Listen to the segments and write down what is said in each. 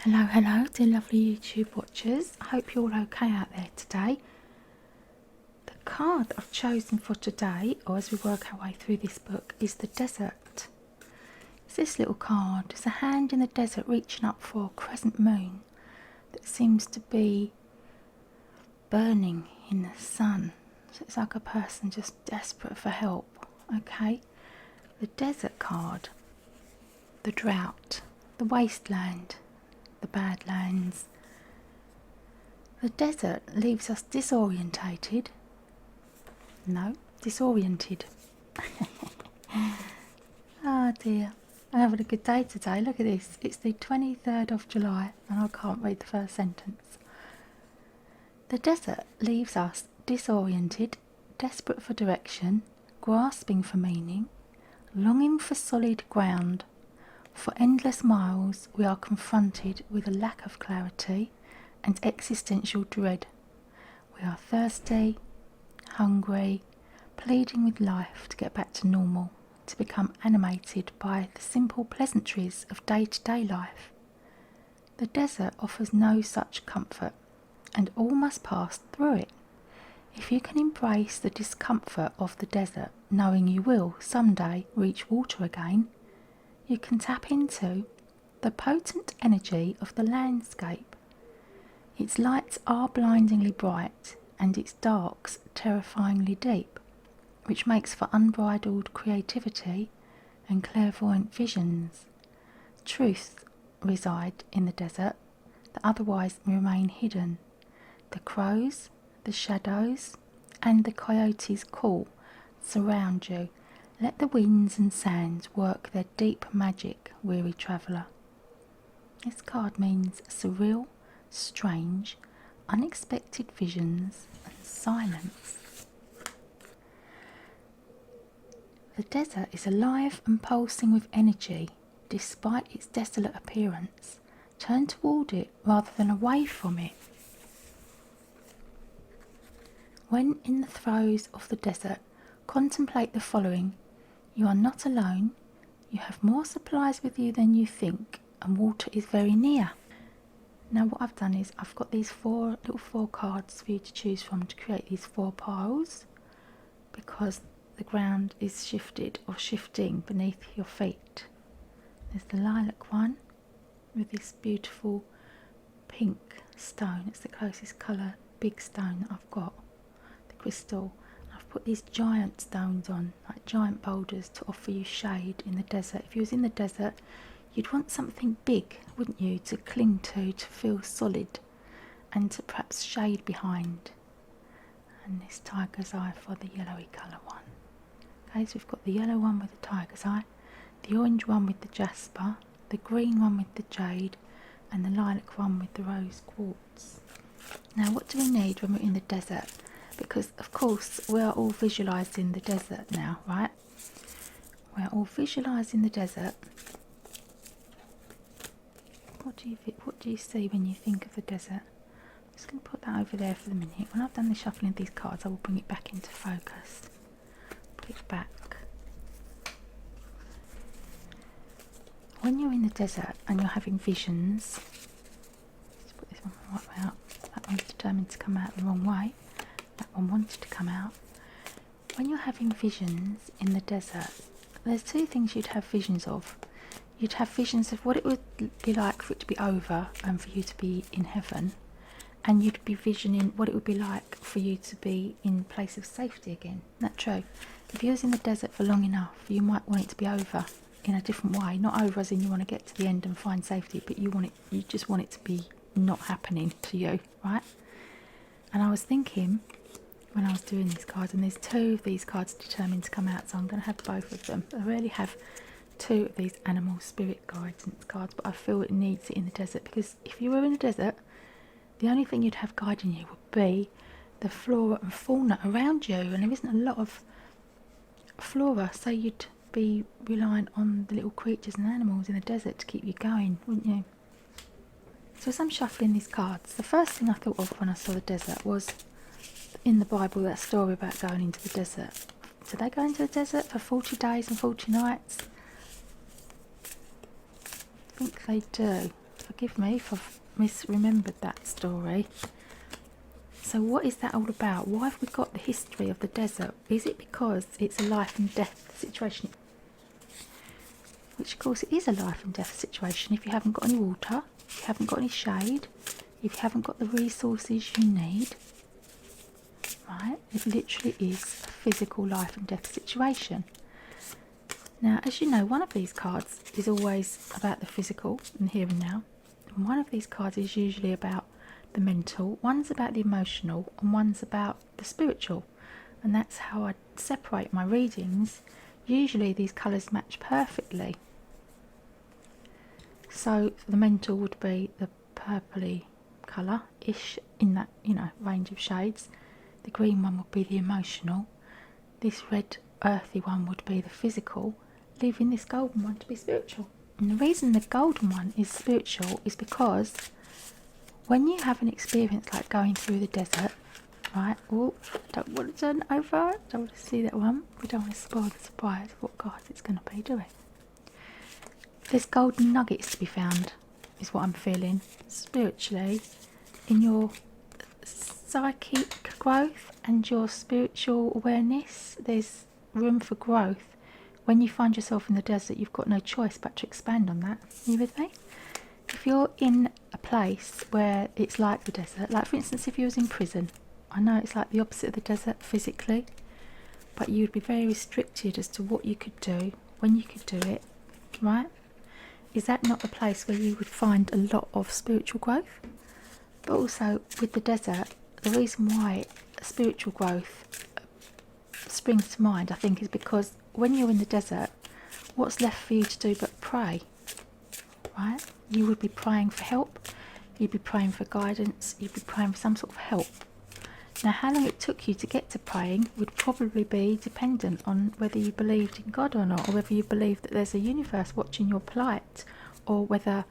Hello, dear lovely YouTube watchers. I hope you're all okay out there today. The card I've chosen for today, or as we work our way through this book, is the desert. It's this little card. It's a hand in the desert reaching up for a crescent moon that seems to be burning in the sun. So it's like a person just desperate for help. Okay? The desert card, the drought, the wasteland, the badlands. The desert leaves us disorientated. No, disoriented. Oh dear. I'm having a good day today. Look at this. It's the 23rd of July and I can't read the first sentence. The desert leaves us disoriented, desperate for direction, grasping for meaning, longing for solid ground. For endless miles we are confronted with a lack of clarity and existential dread. We are thirsty, hungry, pleading with life to get back to normal, to become animated by the simple pleasantries of day-to-day life. The desert offers no such comfort, and all must pass through it. If you can embrace the discomfort of the desert, knowing you will someday reach water again, you can tap into the potent energy of the landscape. Its lights are blindingly bright and its darks terrifyingly deep, which makes for unbridled creativity and clairvoyant visions. Truths reside in the desert that otherwise remain hidden. The crows, the shadows, and the coyotes' call surround you. Let the winds and sands work their deep magic, weary traveller. This card means surreal, strange, unexpected visions and silence. The desert is alive and pulsing with energy, despite its desolate appearance. Turn toward it rather than away from it. When in the throes of the desert, contemplate the following. You are not alone, you have more supplies with you than you think, and water is very near. Now what I've done is I've got these four cards for you to choose from to create these 4 piles, because the ground is shifted or shifting beneath your feet. There's the lilac one with this beautiful pink stone. It's the closest colour, big stone that I've got, the crystal. I've put these giant stones on, like giant boulders, to offer you shade in the desert. If you was in the desert, you'd want something big, wouldn't you, to cling to feel solid, and to perhaps shade behind. And this tiger's eye for the yellowy colour one. Okay, so we've got the yellow one with the tiger's eye, the orange one with the Jasper, the green one with the Jade, and the lilac one with the rose quartz. Now what do we need when we're in the desert? Because of course we are all visualising the desert now, right? We're all visualising the desert. What do you see when you think of the desert? I'm just going to put that over there for the minute. When I've done the shuffling of these cards, I will bring it back into focus. Put it back. When you're in the desert and you're having visions, let's put this one the right way up. That one's determined to come out the wrong way. That one wanted to come out. When you're having visions in the desert, there's 2 things you'd have visions of. You'd have visions of what it would be like for it to be over and for you to be in heaven, and you'd be visioning what it would be like for you to be in place of safety again. Isn't that true? If you was in the desert for long enough, you might want it to be over in a different way. Not over as in you want to get to the end and find safety, but you just want it to be not happening to you, right? And I was thinking, when I was doing these cards, and there's 2 of these cards determined to come out, so I'm going to have both of them. I rarely have 2 of these animal spirit guidance cards, but I feel it needs it in the desert, because if you were in the desert, the only thing you'd have guiding you would be the flora and fauna around you, and there isn't a lot of flora, so you'd be reliant on the little creatures and animals in the desert to keep you going, wouldn't you? So as I'm shuffling these cards, the first thing I thought of when I saw the desert was in the Bible, that story about going into the desert. Did they go into the desert for 40 days and 40 nights? I think they do. forgive me if I've misremembered that story. So what is that all about? Why have we got the history of the desert? Is it because it's a life and death situation? Which of course it is a life and death situation if you haven't got any water, if you haven't got any shade, if you haven't got the resources you need. Right? It literally is a physical life and death situation. Now, as you know, one of these cards is always about the physical and here and now. And one of these cards is usually about the mental, one's about the emotional, and one's about the spiritual. And that's how I separate my readings. Usually these colours match perfectly. So the mental would be the purpley colour-ish in that, range of shades. The green one would be the emotional. This red earthy one would be the physical, leaving this golden one to be spiritual. And the reason the golden one is spiritual is because when you have an experience like going through the desert, right? Oh, I don't want to turn over. I don't want to see that one. We don't want to spoil the surprise of what card it's going to be, do we? There's golden nuggets to be found, is what I'm feeling. Spiritually, in your psychic growth and your spiritual awareness, there's room for growth. When you find yourself in the desert, you've got no choice but to expand on that. Are you with me? If you're in a place where it's like the desert, like for instance if you was in prison, I know it's like the opposite of the desert physically, but you'd be very restricted as to what you could do, when you could do it, right? Is that not a place where you would find a lot of spiritual growth? But also with the desert, the reason why spiritual growth springs to mind, I think, is because when you're in the desert, what's left for you to do but pray, right? You would be praying for help, you'd be praying for guidance, you'd be praying for some sort of help. Now, how long it took you to get to praying would probably be dependent on whether you believed in God or not, or whether you believe that there's a universe watching your plight, or whether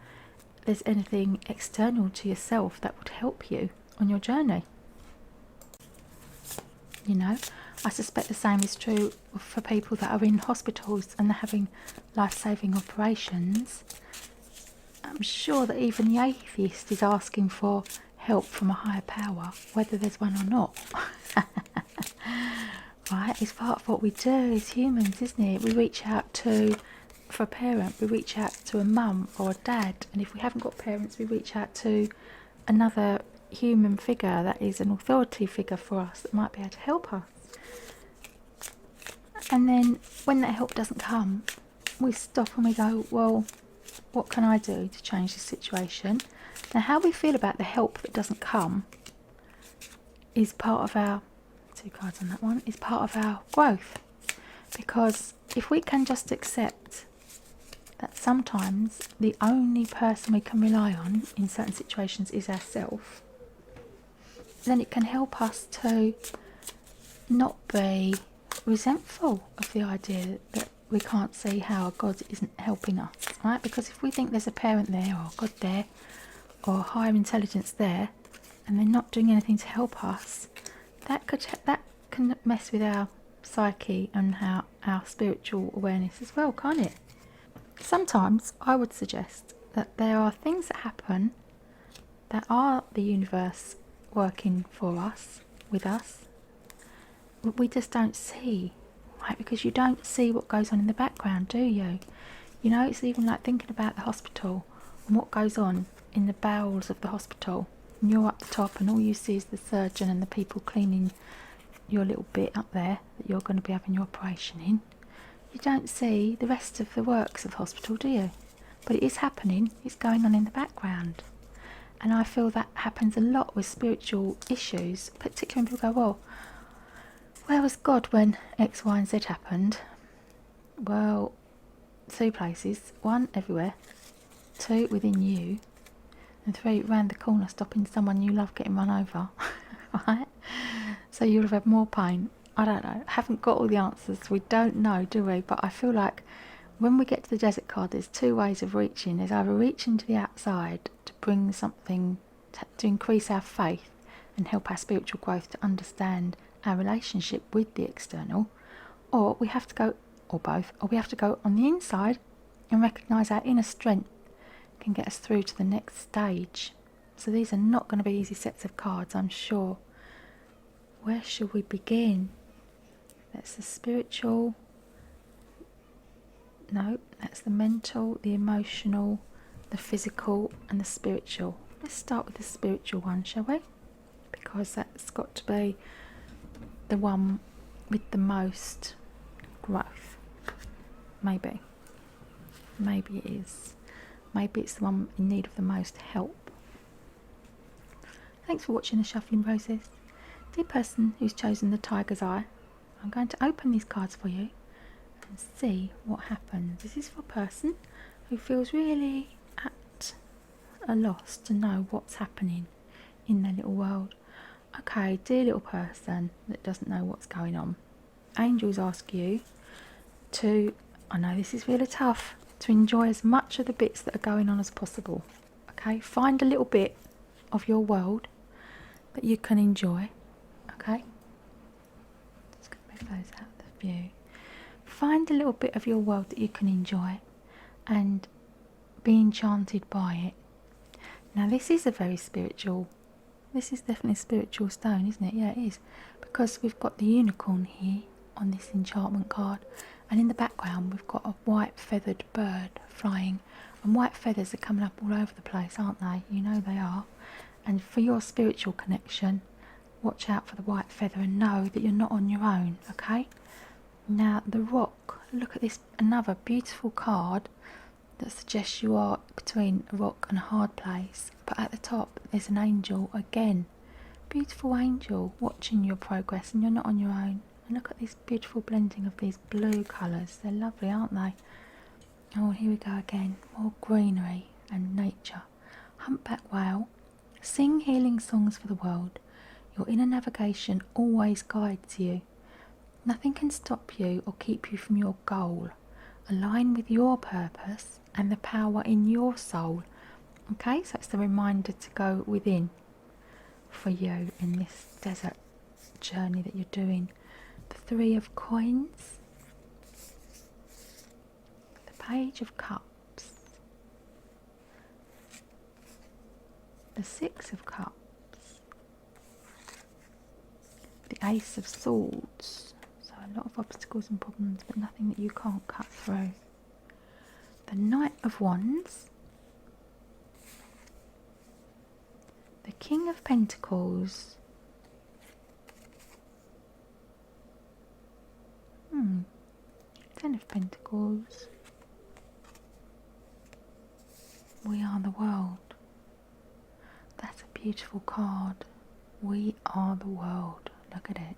there's anything external to yourself that would help you on your journey. I suspect the same is true for people that are in hospitals and they're having life-saving operations. I'm sure that even the atheist is asking for help from a higher power, whether there's one or not. Right? It's part of what we do as humans, isn't it? We reach out to, for a parent, we reach out to a mum or a dad, and if we haven't got parents, we reach out to another human figure that is an authority figure for us that might be able to help us. And then when that help doesn't come, we stop and we go, well, what can I do to change this situation? Now, how we feel about the help that doesn't come is part of our, 2 cards on that one, is part of our growth. Because if we can just accept that sometimes the only person we can rely on in certain situations is ourselves, then it can help us to not be resentful of the idea that we can't see how God isn't helping us, right? Because if we think there's a parent there, or God there, or higher intelligence there, and they're not doing anything to help us, that can mess with our psyche and our spiritual awareness as well, can't it? Sometimes I would suggest that there are things that happen that are the universe working for us, with us, but we just don't see, right? Because you don't see what goes on in the background, do you? It's even like thinking about the hospital and what goes on in the bowels of the hospital, and you're up the top and all you see is the surgeon and the people cleaning your little bit up there that you're going to be having your operation in. You don't see the rest of the works of the hospital, do you? But it is happening, it's going on in the background. And I feel that happens a lot with spiritual issues, particularly when people go, well, where was God when X, Y and Z happened? Well, 2 places. 1, everywhere. 2, within you. And 3, round the corner, stopping someone you love getting run over. Right? So you'll have had more pain. I don't know. Haven't got all the answers. We don't know, do we? But I feel like when we get to the desert card, there's 2 ways of reaching. There's either reaching to the outside to bring something, to increase our faith and help our spiritual growth, to understand our relationship with the external, or we have to go, or both, or we have to go on the inside and recognise our inner strength can get us through to the next stage. So these are not going to be easy sets of cards, I'm sure. Where should we begin? That's the spiritual. No, that's the mental, the emotional, the physical and the spiritual. Let's start with the spiritual one, shall we? Because that's got to be the one with the most growth. Maybe. Maybe it is. Maybe it's the one in need of the most help. Thanks for watching the shuffling process. Dear person who's chosen the tiger's eye, I'm going to open these cards for you and see what happens. This is for a person who feels really at a loss to know what's happening in their little world. Okay, dear little person that doesn't know what's going on, angels ask you to, I know this is really tough, to enjoy as much of the bits that are going on as possible. Okay, find a little bit of your world that you can enjoy. Okay, just going to move those out of the view. Find a little bit of your world that you can enjoy and be enchanted by it. Now this is a very spiritual, this is definitely a spiritual stone, isn't it? Yeah, it is, because we've got the unicorn here on this enchantment card, and in the background we've got a white feathered bird flying, and white feathers are coming up all over the place, aren't they? You know they are. And for your spiritual connection, watch out for the white feather and know that you're not on your own, okay? Now the rock, look at this, another beautiful card that suggests you are between a rock and a hard place, but at the top there's an angel again, beautiful angel watching your progress, and you're not on your own. And look at this beautiful blending of these blue colours, they're lovely, aren't they? Oh, here we go again, more greenery and nature. Humpback whale, sing healing songs for the world. Your inner navigation always guides you. Nothing can stop you or keep you from your goal. Align with your purpose and the power in your soul. Okay, so it's the reminder to go within for you in this desert journey that you're doing. The 3 of coins, the Page of Cups, the 6 of Cups, the Ace of Swords. So a lot of obstacles and problems, but nothing that you can't cut through. The Knight of Wands, the King of Pentacles, 10 of Pentacles, We Are the World. That's a beautiful card. We are the world. Look at it.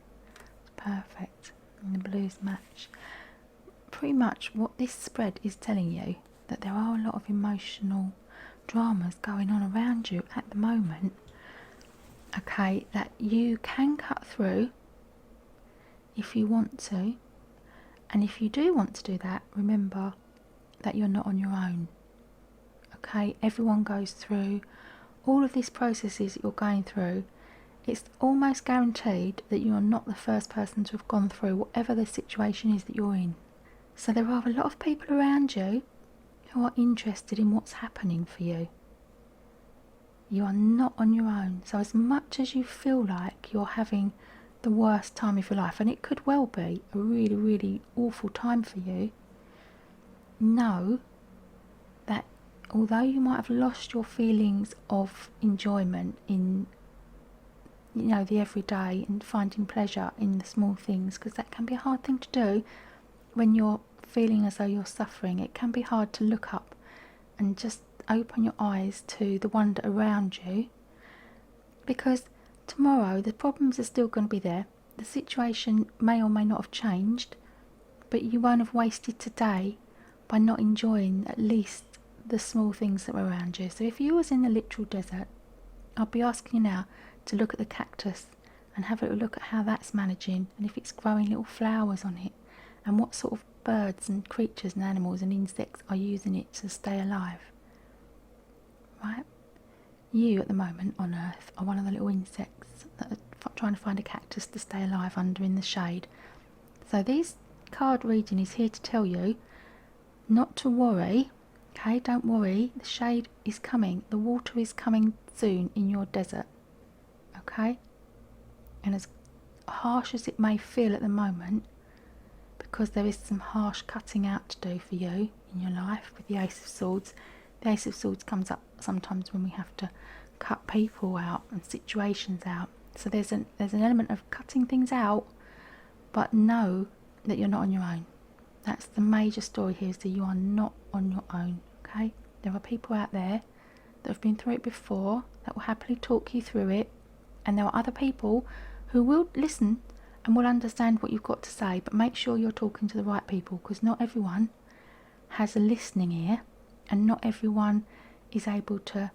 It's perfect. And the blues match. Pretty much what this spread is telling you, that there are a lot of emotional dramas going on around you at the moment. Okay, that you can cut through if you want to. And if you do want to do that, remember that you're not on your own. Okay, everyone goes through all of these processes that you're going through. It's almost guaranteed that you are not the first person to have gone through whatever the situation is that you're in. So there are a lot of people around you who are interested in what's happening for you. You are not on your own. So as much as you feel like you're having the worst time of your life, and it could well be a really, really awful time for you, know that although you might have lost your feelings of enjoyment in, you know, the everyday and finding pleasure in the small things, because that can be a hard thing to do when you're feeling as though you're suffering. It can be hard to look up and just open your eyes to the wonder around you, because tomorrow the problems are still going to be there. The situation may or may not have changed, but you won't have wasted today by not enjoying at least the small things that were around you. So if you was in the literal desert, I'll be asking you now to look at the cactus and have a little look at how that's managing, and if it's growing little flowers on it, and what sort of birds and creatures and animals and insects are using it to stay alive. Right? You at the moment on Earth are one of the little insects that are trying to find a cactus to stay alive under in the shade. So this card reading is here to tell you not to worry Okay, don't worry, the shade is coming, the water is coming soon in your desert. Okay, and as harsh as it may feel at the moment, because there is some harsh cutting out to do for you in your life with the Ace of Swords. The Ace of Swords comes up sometimes when we have to cut people out and situations out. So there's an element of cutting things out, but know that you're not on your own. That's the major story here, is that you are not on your own. Okay, there are people out there that have been through it before that will happily talk you through it, and there are other people who will listen and will understand what you've got to say, but make sure you're talking to the right people, because not everyone has a listening ear and not everyone is able to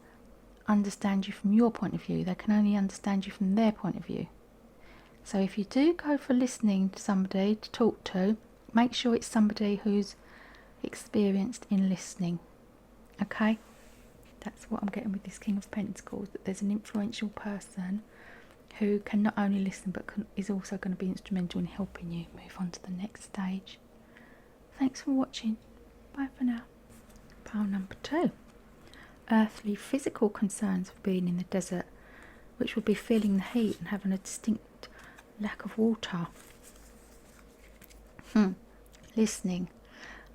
understand you from your point of view. They can only understand you from their point of view. So if you do go for listening to somebody to talk to, make sure it's somebody who's experienced in listening. Okay, that's what I'm getting with this King of Pentacles, that there's an influential person who can not only listen but is also going to be instrumental in helping you move on to the next stage. Thanks for watching. Bye for now. Pile number 2. Earthly physical concerns of being in the desert, which would be feeling the heat and having a distinct lack of water. Listening.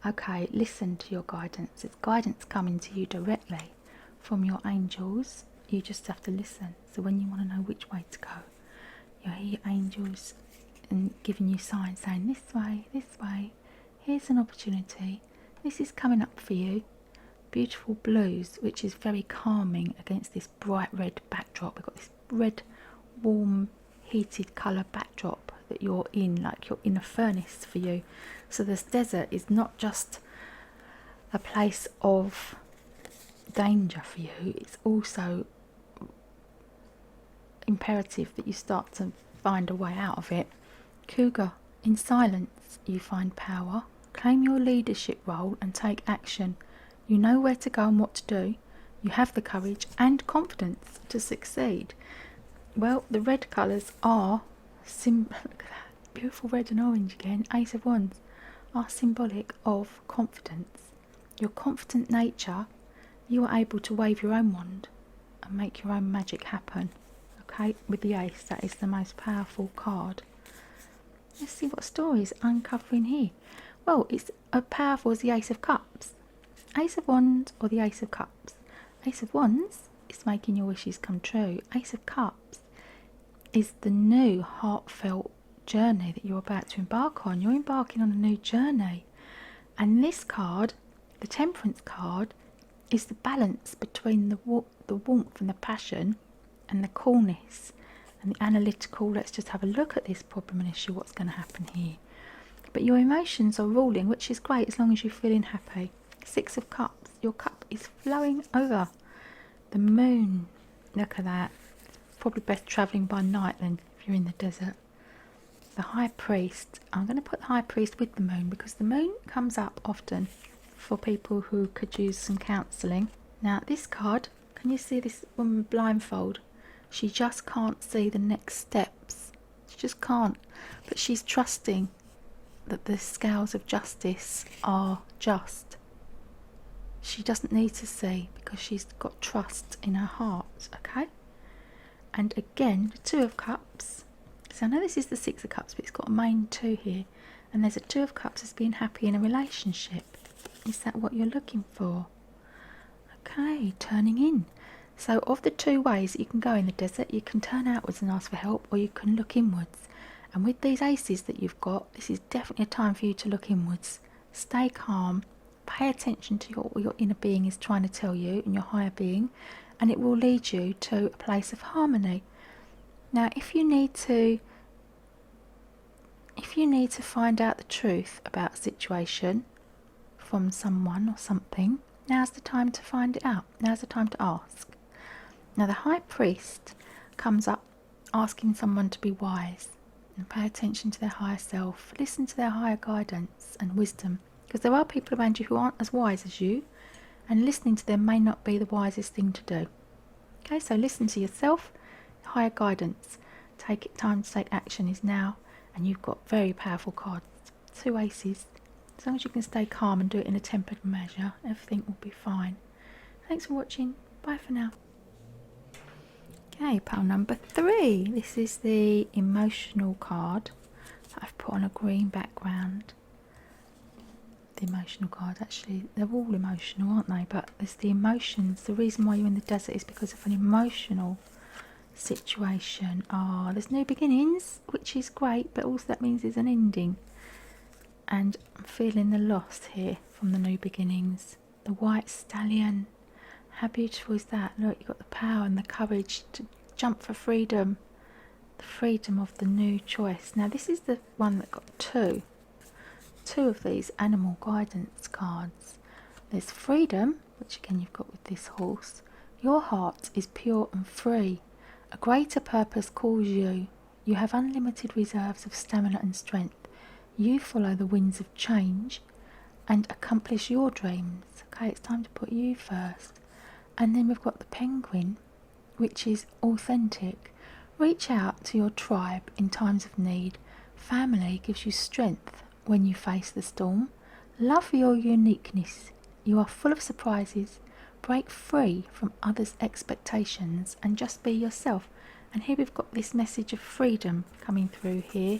Okay, listen to your guidance. It's guidance coming to you directly from your angels. You just have to listen. So when you want to know which way to go, you'll hear your angels and giving you signs saying this way, here's an opportunity, this is coming up for you. Beautiful blues, which is very calming against this bright red backdrop. We've got this red, warm, heated colour backdrop that you're in, like you're in a furnace for you. So this desert is not just a place of danger for you, it's also imperative that you start to find a way out of it. Cougar, in silence you find power. Claim your leadership role and take action. You know where to go and what to do. You have the courage and confidence to succeed. Well, the red colours are look at that, beautiful red and orange again. Ace of Wands are symbolic of confidence. Your confident nature, you are able to wave your own wand and make your own magic happen. Okay, with the Ace, that is the most powerful card. Let's see what story is uncovering here. Well, it's as powerful as the Ace of Cups. Ace of Wands or the Ace of Cups. Ace of Wands is making your wishes come true. Ace of Cups is the new heartfelt journey that you're about to embark on. You're embarking on a new journey. And this card, the Temperance card, is the balance between the warmth and the passion and the coolness and the analytical, let's just have a look at this problem and issue, what's going to happen here. But your emotions are ruling, which is great as long as you're feeling happy. 6 of Cups, your cup is flowing over. The moon, look at that. Probably best travelling by night then if you're in the desert. The High Priest, I'm going to put the High Priest with the moon because the moon comes up often for people who could use some counselling. Now this card, can you see this woman blindfold? She just can't see the next steps. She just can't. But she's trusting that the scales of justice are just. She doesn't need to see because she's got trust in her heart, okay? And again, the 2 of Cups. So I know this is the 6 of Cups, but it's got a main 2 here. And there's a 2 of Cups as being happy in a relationship. Is that what you're looking for? Okay, turning in. So of the 2 ways that you can go in the desert, you can turn outwards and ask for help, or you can look inwards. And with these aces that you've got, this is definitely a time for you to look inwards. Stay calm, pay attention to what your inner being is trying to tell you and your higher being, and it will lead you to a place of harmony. Now if you need to find out the truth about a situation from someone or something, now's the time to find it out. Now's the time to ask. Now the High Priest comes up asking someone to be wise and pay attention to their higher self. Listen to their higher guidance and wisdom, because there are people around you who aren't as wise as you, and listening to them may not be the wisest thing to do. Okay, so listen to yourself, higher guidance. Time to take action is now, and you've got very powerful cards. 2 aces, As long as you can stay calm and do it in a tempered measure, everything will be fine. Thanks for watching. Bye for now. Okay, pile number 3. This is the emotional card that I've put on a green background. The emotional card, actually, they're all emotional, aren't they? But there's the emotions. The reason why you're in the desert is because of an emotional situation. There's new beginnings, which is great, but also that means there's an ending. And I'm feeling the loss here from the new beginnings. The white stallion. How beautiful is that? Look, you've got the power and the courage to jump for freedom. The freedom of the new choice. Now this is the one that got two of these animal guidance cards. There's freedom, which again you've got with this horse. Your heart is pure and free. A greater purpose calls you. You have unlimited reserves of stamina and strength. You follow the winds of change and accomplish your dreams. Okay, it's time to put you first. And then we've got the penguin, which is authentic. Reach out to your tribe in times of need. Family gives you strength when you face the storm. Love your uniqueness. You are full of surprises. Break free from others' expectations and just be yourself. And here we've got this message of freedom coming through here.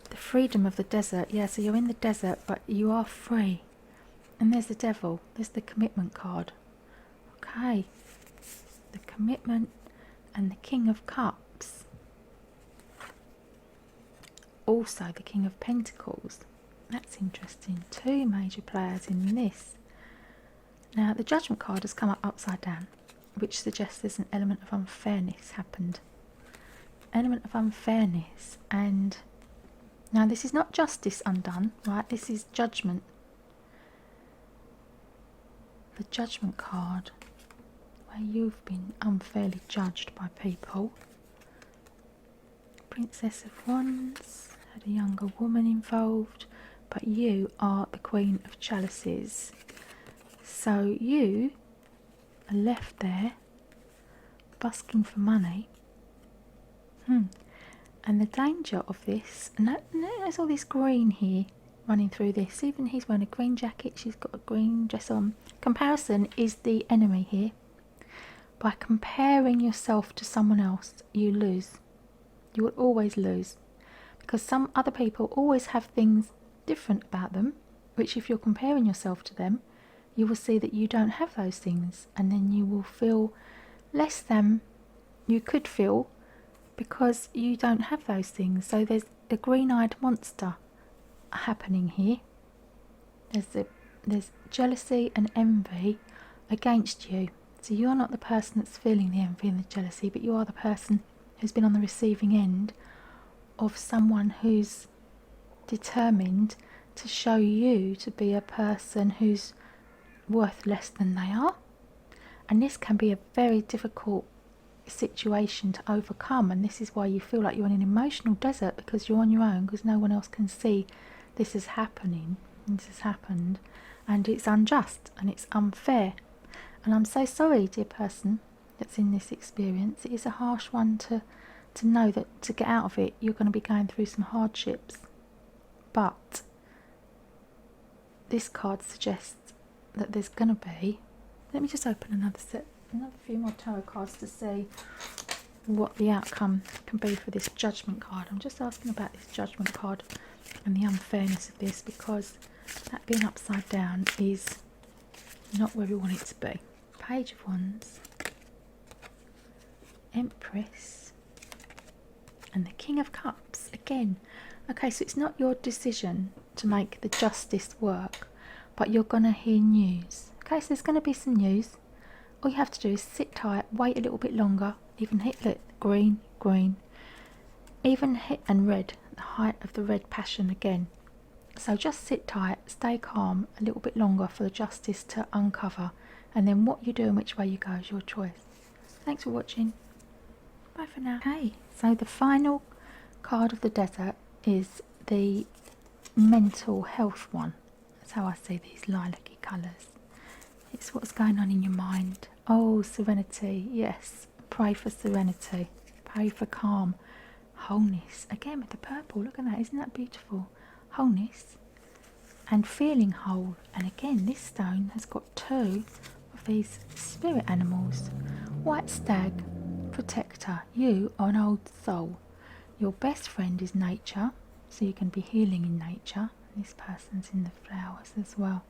The freedom of the desert. Yeah, so you're in the desert, but you are free. And there's the devil. There's the commitment card. Okay. The commitment and the King of Cups. Also the King of Pentacles. That's interesting. 2 major players in this. Now the Judgment card has come up upside down, which suggests there's an element of unfairness happened. Element of unfairness. And now this is not justice undone, right? This is judgment. The Judgment card, where you've been unfairly judged by people. Princess of Wands, had a younger woman involved, but you are the Queen of Chalices. So you are left there busking for money. And the danger of this, and there's all this green here running through this. Even he's wearing a green jacket, she's got a green dress on. Comparison is the enemy here. By comparing yourself to someone else, you lose. You will always lose. Because some other people always have things different about them, which if you're comparing yourself to them, you will see that you don't have those things. And then you will feel less than you could feel because you don't have those things. So there's a green-eyed monster happening here. There's jealousy and envy against you. So you're not the person that's feeling the envy and the jealousy, but you are the person who's been on the receiving end of someone who's determined to show you to be a person who's worth less than they are. And this can be a very difficult situation to overcome, and this is why you feel like you're in an emotional desert, because you're on your own, because no one else can see this is happening. This has happened, and it's unjust and it's unfair. And I'm so sorry, dear person that's in this experience. It is a harsh one to know that to get out of it you're going to be going through some hardships. But this card suggests that there's going to be, let me just open another few more tarot cards to see what the outcome can be for this Judgment card. I'm just asking about this Judgment card and the unfairness of this, because that being upside down is not where we want it to be. Page of Wands, Empress, and the King of Cups again. Okay, so it's not your decision to make the justice work, but you're going to hear news. Okay, so there's going to be some news. All you have to do is sit tight, wait a little bit longer, even hit the green, even hit and red, the height of the red passion again. So just sit tight, stay calm a little bit longer for the justice to uncover, and then what you do and which way you go is your choice. Thanks for watching. Bye for now. Okay, so the final card of the desert is the mental health one. That's how I see these lilac-y colours. It's what's going on in your mind. Oh, serenity. Yes. Pray for serenity. Pray for calm. Wholeness. Again with the purple. Look at that. Isn't that beautiful? Wholeness and feeling whole. And again, this stone has got 2 of these spirit animals. White stag, protector. You are an old soul. Your best friend is nature, so you can be healing in nature. This person's in the flowers as well.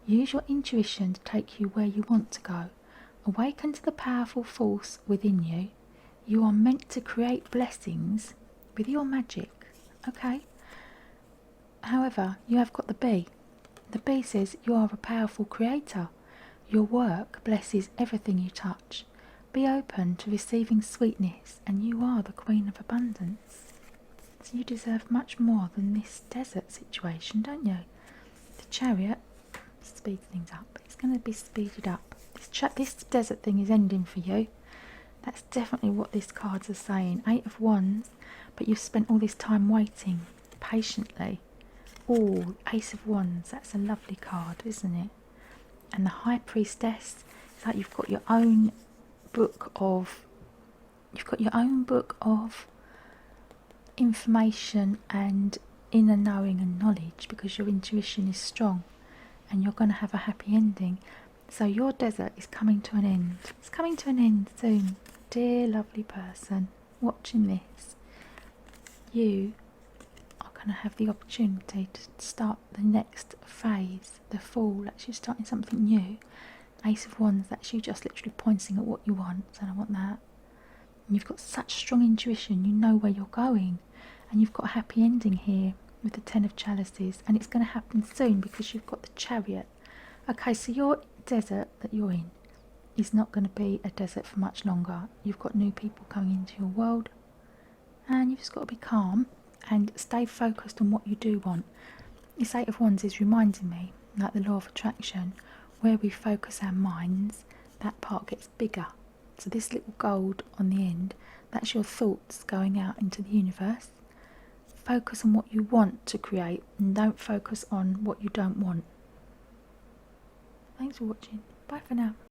Use your intuition to take you where you want to go. Awaken to the powerful force within you. You are meant to create blessings with your magic. Okay? However, you have got the bee. The bee says you are a powerful creator. Your work blesses everything you touch. Be open to receiving sweetness, and you are the queen of abundance. So you deserve much more than this desert situation, don't you? The chariot speeds things up. It's going to be speeded up. This desert thing is ending for you. That's definitely what these cards are saying. 8 of Wands, but you've spent all this time waiting patiently. Oh, Ace of Wands, that's a lovely card, isn't it? And the High Priestess, it's like you've got your own book of information and inner knowing and knowledge, because your intuition is strong and you're going to have a happy ending. So your desert is coming to an end. It's coming to an end soon. Dear lovely person watching this, you are going to have the opportunity to start the next phase. The Fool, that's you starting something new. Ace of Wands, that's you just literally pointing at what you want. And I want that. And you've got such strong intuition, you know where you're going. And you've got a happy ending here with the 10 of Chalices. And it's going to happen soon because you've got the Chariot. Okay, so your desert that you're in is not going to be a desert for much longer. You've got new people coming into your world. And you've just got to be calm and stay focused on what you do want. This 8 of Wands is reminding me, like the law of attraction, where we focus our minds, that part gets bigger. So this little gold on the end, that's your thoughts going out into the universe. Focus on what you want to create and don't focus on what you don't want. Thanks for watching. Bye for now.